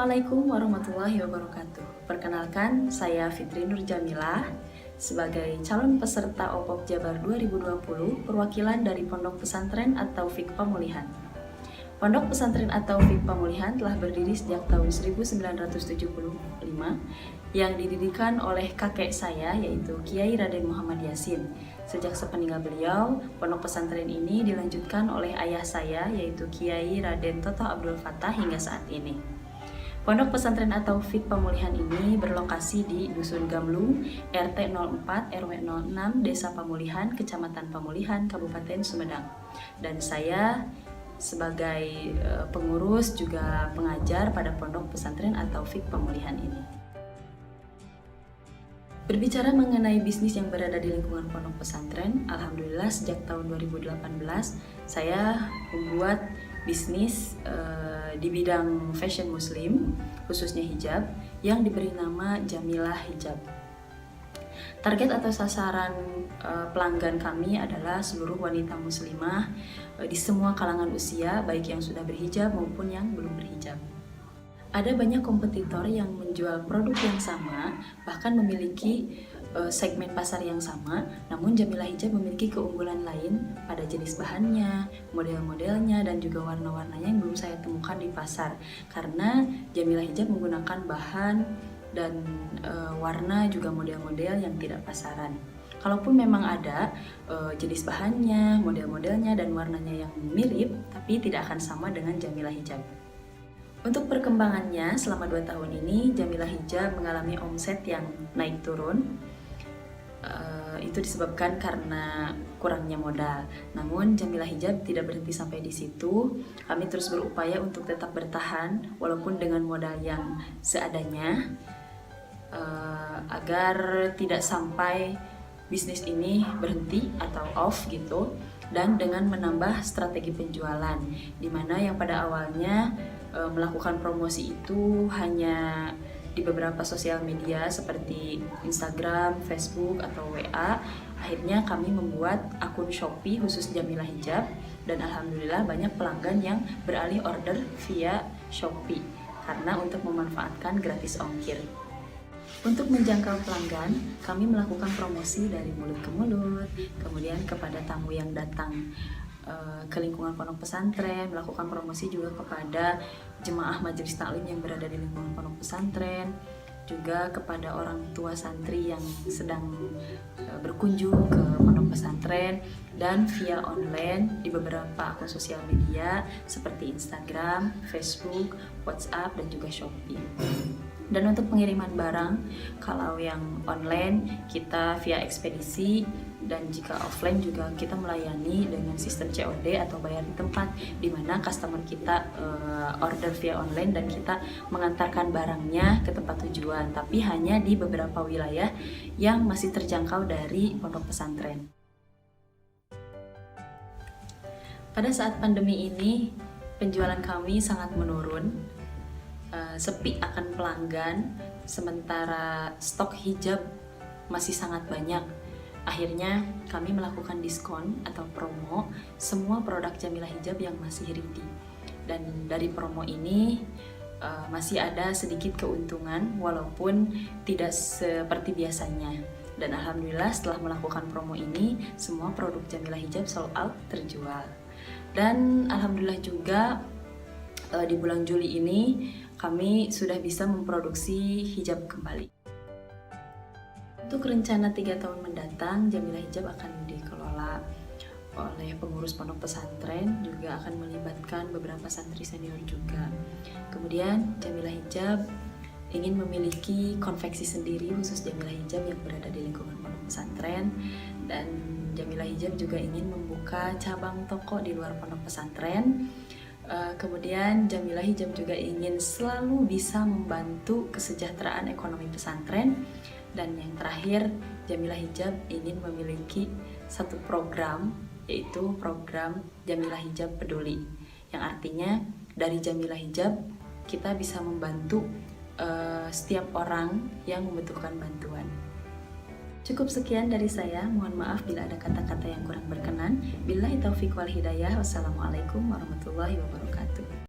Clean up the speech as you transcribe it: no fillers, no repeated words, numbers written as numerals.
Assalamualaikum warahmatullahi wabarakatuh. Perkenalkan, saya Fitri Nur Jamilah sebagai calon peserta OPOP Jabar 2020 perwakilan dari Pondok Pesantren At-Taufik Pemulihan. Pondok Pesantren At-Taufik Pemulihan telah berdiri sejak tahun 1975 yang didirikan oleh kakek saya yaitu Kiai Raden Muhammad Yasin. Sejak sepeninggal beliau, pondok pesantren ini dilanjutkan oleh ayah saya yaitu Kiai Raden Toto Abdul Fattah hingga saat ini. Pondok Pesantren At-Taufik Pemulihan ini berlokasi di Dusun Gamlung, RT 04 RW 06, Desa Pemulihan, Kecamatan Pemulihan, Kabupaten Sumedang. Dan saya sebagai pengurus juga pengajar pada Pondok Pesantren At-Taufik Pemulihan ini. Berbicara mengenai bisnis yang berada di lingkungan pondok pesantren, alhamdulillah sejak tahun 2018 saya membuat bisnis di bidang fashion muslim, khususnya hijab, yang diberi nama Jamilah Hijab. Target atau sasaran pelanggan kami adalah seluruh wanita muslimah di semua kalangan usia, baik yang sudah berhijab maupun yang belum berhijab. Ada banyak kompetitor yang menjual produk yang sama, bahkan memiliki segmen pasar yang sama, namun Jamilah Hijab memiliki keunggulan lain pada jenis bahannya, model-modelnya, dan juga warna-warnanya yang belum saya temukan di pasar. Karena Jamilah Hijab menggunakan bahan dan warna juga model-model yang tidak pasaran. Kalaupun memang ada jenis bahannya, model-modelnya, dan warnanya yang mirip, tapi tidak akan sama dengan Jamilah Hijab. Untuk perkembangannya, selama 2 tahun ini Jamilah Hijab mengalami omset yang naik turun. Itu disebabkan karena kurangnya modal. Namun Jamilah Hijab tidak berhenti sampai di situ. Kami terus berupaya untuk tetap bertahan walaupun dengan modal yang seadanya, agar tidak sampai bisnis ini berhenti atau off gitu, dan dengan menambah strategi penjualan, dimana yang pada awalnya melakukan promosi itu hanya di beberapa sosial media seperti Instagram, Facebook, atau WA. Akhirnya kami membuat akun Shopee khusus Jamilah Hijab, dan alhamdulillah banyak pelanggan yang beralih order via Shopee karena untuk memanfaatkan gratis ongkir. Untuk menjangkau pelanggan, kami melakukan promosi dari mulut ke mulut, kemudian kepada tamu yang datang ke lingkungan pondok pesantren, melakukan promosi juga kepada jemaah majelis taklim yang berada di lingkungan pondok pesantren, juga kepada orang tua santri yang sedang berkunjung ke pondok pesantren, dan via online di beberapa akun sosial media seperti Instagram, Facebook, WhatsApp, dan juga Shopee. Dan untuk pengiriman barang, kalau yang online kita via ekspedisi, dan jika offline juga kita melayani dengan sistem COD atau bayar di tempat, di mana customer kita order via online dan kita mengantarkan barangnya ke tempat tujuan, tapi hanya di beberapa wilayah yang masih terjangkau dari pondok pesantren. Pada saat pandemi ini, penjualan kami sangat menurun. Sepi akan pelanggan, sementara stok hijab masih sangat banyak. Akhirnya kami melakukan diskon atau promo semua produk Jamilah Hijab yang masih ready. Dan dari promo ini masih ada sedikit keuntungan walaupun tidak seperti biasanya. Dan alhamdulillah setelah melakukan promo ini, semua produk Jamilah Hijab sold out, terjual. Dan alhamdulillah juga di bulan Juli ini kami sudah bisa memproduksi hijab kembali. Untuk rencana 3 tahun mendatang, Jamilah Hijab akan dikelola oleh pengurus pondok pesantren, juga akan melibatkan beberapa santri senior juga. Kemudian Jamilah Hijab ingin memiliki konveksi sendiri khusus Jamilah Hijab yang berada di lingkungan pondok pesantren, dan Jamilah Hijab juga ingin membuka cabang toko di luar pondok pesantren. Kemudian Jamilah Hijab juga ingin selalu bisa membantu kesejahteraan ekonomi pesantren. Dan yang terakhir, Jamilah Hijab ingin memiliki satu program, yaitu program Jamilah Hijab Peduli, yang artinya dari Jamilah Hijab kita bisa membantu setiap orang yang membutuhkan bantuan. Cukup sekian dari saya, mohon maaf bila ada kata-kata yang kurang berkenan. Billahi taufiq wal hidayah. Wassalamualaikum warahmatullahi wabarakatuh.